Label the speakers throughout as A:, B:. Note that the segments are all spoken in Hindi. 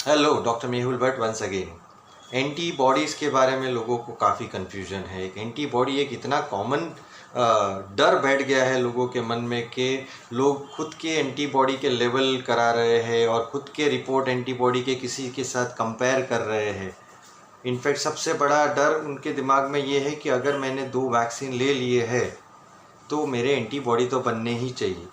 A: Hello, doctor Mehul Bhatt once again. Antibodies के बारे में लोगों को काफ़ी कन्फ्यूजन है। एक एंटीबॉडी एक इतना कॉमन डर बैठ गया है लोगों के मन में कि लोग खुद के एंटीबॉडी के लेवल करा रहे हैं और खुद के रिपोर्ट एंटीबॉडी के किसी के साथ कंपेयर कर रहे हैं। इनफैक्ट सबसे बड़ा डर उनके दिमाग में ये है कि अगर मैंने 2 वैक्सीन ले लिए हैं तो मेरे एंटीबॉडी तो बनने ही चाहिए।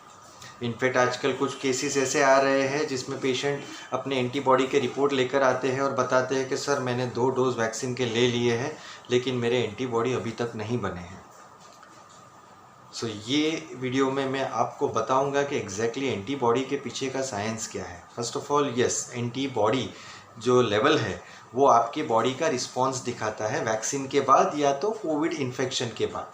A: इनफैक्ट आजकल कुछ केसेस ऐसे आ रहे हैं जिसमें पेशेंट अपने एंटीबॉडी के रिपोर्ट लेकर आते हैं और बताते हैं कि सर मैंने 2 डोज वैक्सीन के ले लिए हैं लेकिन मेरे एंटीबॉडी अभी तक नहीं बने हैं। सो ये वीडियो में मैं आपको बताऊंगा कि एग्जैक्टली एंटीबॉडी के पीछे का साइंस क्या है। First of all yes, antibody जो लेवल है वो आपके बॉडी का रिस्पॉन्स दिखाता है वैक्सीन के बाद या तो कोविड इन्फेक्शन के बाद।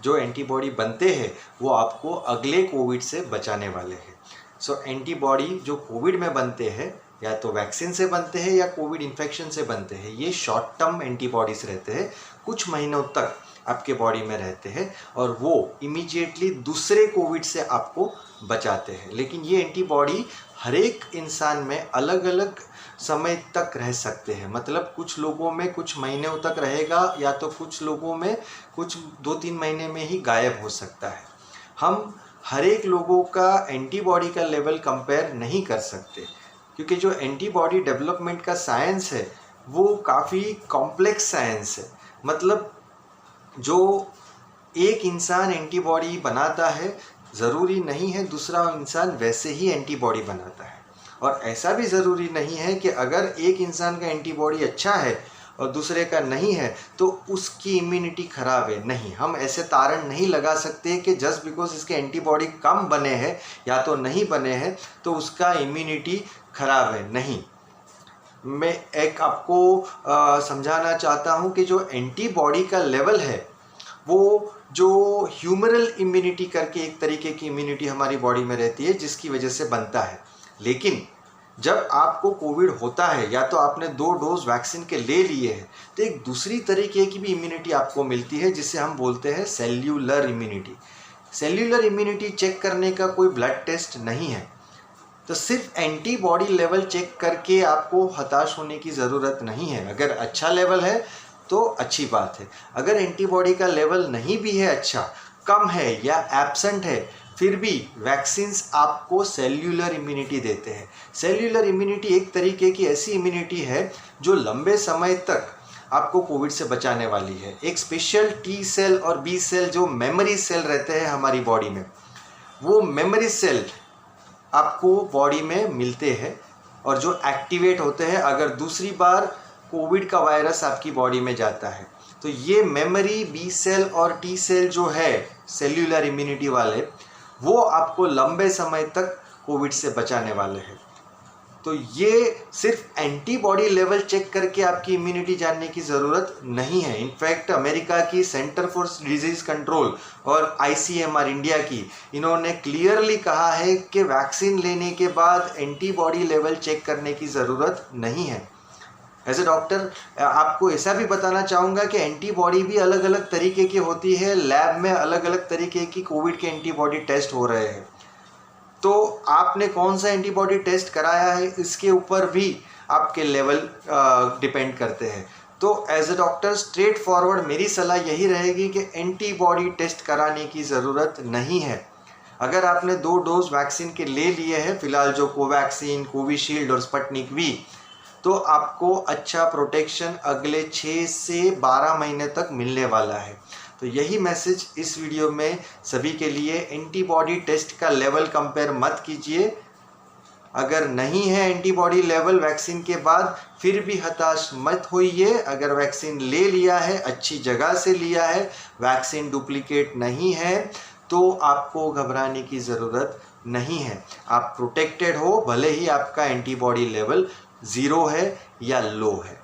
A: जो एंटीबॉडी बनते हैं वो आपको अगले कोविड से बचाने वाले हैं। सो एंटीबॉडी जो कोविड में बनते हैं या तो वैक्सीन से बनते हैं या कोविड इन्फेक्शन से बनते हैं, ये शॉर्ट टर्म एंटीबॉडीज़ रहते हैं, कुछ महीनों तक आपके बॉडी में रहते हैं और वो इमीडिएटली दूसरे कोविड से आपको बचाते हैं। लेकिन ये एंटीबॉडी हर एक इंसान में अलग अलग समय तक रह सकते हैं। मतलब कुछ लोगों में कुछ महीनों तक रहेगा या तो कुछ लोगों में कुछ 2-3 महीने में ही गायब हो सकता है। हम हर एक लोगों का एंटीबॉडी का लेवल कंपेयर नहीं कर सकते क्योंकि जो एंटीबॉडी डेवलपमेंट का साइंस है वो काफ़ी कॉम्प्लेक्स साइंस है। मतलब जो एक इंसान एंटीबॉडी बनाता है ज़रूरी नहीं है दूसरा इंसान वैसे ही एंटीबॉडी बनाता है, और ऐसा भी ज़रूरी नहीं है कि अगर एक इंसान का एंटीबॉडी अच्छा है और दूसरे का नहीं है तो उसकी इम्यूनिटी ख़राब है। नहीं, हम ऐसे तारण नहीं लगा सकते कि जस्ट बिकॉज इसके एंटीबॉडी कम बने हैं या तो नहीं बने हैं तो उसका इम्यूनिटी ख़राब है। नहीं, मैं एक आपको समझाना चाहता हूँ कि जो एंटीबॉडी का लेवल है वो जो ह्यूमरल इम्यूनिटी करके एक तरीके की इम्यूनिटी हमारी बॉडी में रहती है जिसकी वजह से बनता है। लेकिन जब आपको कोविड होता है या तो आपने 2 डोज वैक्सीन के ले लिए हैं तो एक दूसरी तरीके की भी इम्यूनिटी आपको मिलती है जिसे हम बोलते हैं cellular immunity. Cellular immunity check करने का कोई ब्लड टेस्ट नहीं है, तो सिर्फ एंटीबॉडी लेवल चेक करके आपको हताश होने की ज़रूरत नहीं है। अगर अच्छा लेवल है तो अच्छी बात है, अगर एंटीबॉडी का लेवल नहीं भी है, अच्छा कम है या एब्सेंट है, फिर भी वैक्सीन्स आपको सेल्यूलर इम्यूनिटी देते हैं। सेल्यूलर इम्यूनिटी एक तरीके की ऐसी इम्यूनिटी है जो लंबे समय तक आपको कोविड से बचाने वाली है। एक स्पेशल टी सेल और बी सेल जो मेमोरी सेल रहते हैं हमारी बॉडी में, वो मेमोरी सेल आपको बॉडी में मिलते हैं और जो एक्टिवेट होते हैं अगर दूसरी बार कोविड का वायरस आपकी बॉडी में जाता है। तो ये मेमोरी बी सेल और टी सेल जो है सेल्यूलर इम्यूनिटी वाले, वो आपको लंबे समय तक कोविड से बचाने वाले हैं। तो ये सिर्फ एंटीबॉडी लेवल चेक करके आपकी इम्यूनिटी जानने की ज़रूरत नहीं है। इनफैक्ट अमेरिका की सेंटर फॉर डिजीज़ कंट्रोल और ICMR इंडिया की, इन्होंने क्लियरली कहा है कि वैक्सीन लेने के बाद एंटीबॉडी लेवल चेक करने की ज़रूरत नहीं है। एज ए डॉक्टर आपको ऐसा भी बताना चाहूँगा कि एंटीबॉडी भी अलग अलग तरीके की होती है। लैब में अलग अलग तरीके की कोविड के एंटीबॉडी टेस्ट हो रहे हैं, तो आपने कौन सा एंटीबॉडी टेस्ट कराया है इसके ऊपर भी आपके लेवल डिपेंड करते हैं। तो as a doctor straight forward मेरी सलाह यही रहेगी कि एंटीबॉडी टेस्ट कराने की ज़रूरत नहीं है। अगर आपने 2 डोज वैक्सीन के ले लिए हैं, फिलहाल जो कोवैक्सीन, कोविशील्ड और स्पुतनिक वी, तो आपको अच्छा प्रोटेक्शन अगले 6 से 12 महीने तक मिलने वाला है। तो यही मैसेज इस वीडियो में सभी के लिए। एंटीबॉडी टेस्ट का लेवल कंपेयर मत कीजिए। अगर नहीं है एंटीबॉडी लेवल वैक्सीन के बाद फिर भी हताश मत होइए। अगर वैक्सीन ले लिया है, अच्छी जगह से लिया है, वैक्सीन डुप्लीकेट नहीं है, तो आपको घबराने की ज़रूरत नहीं है। आप प्रोटेक्टेड हो, भले ही आपका एंटीबॉडी लेवल 0 है या लो है।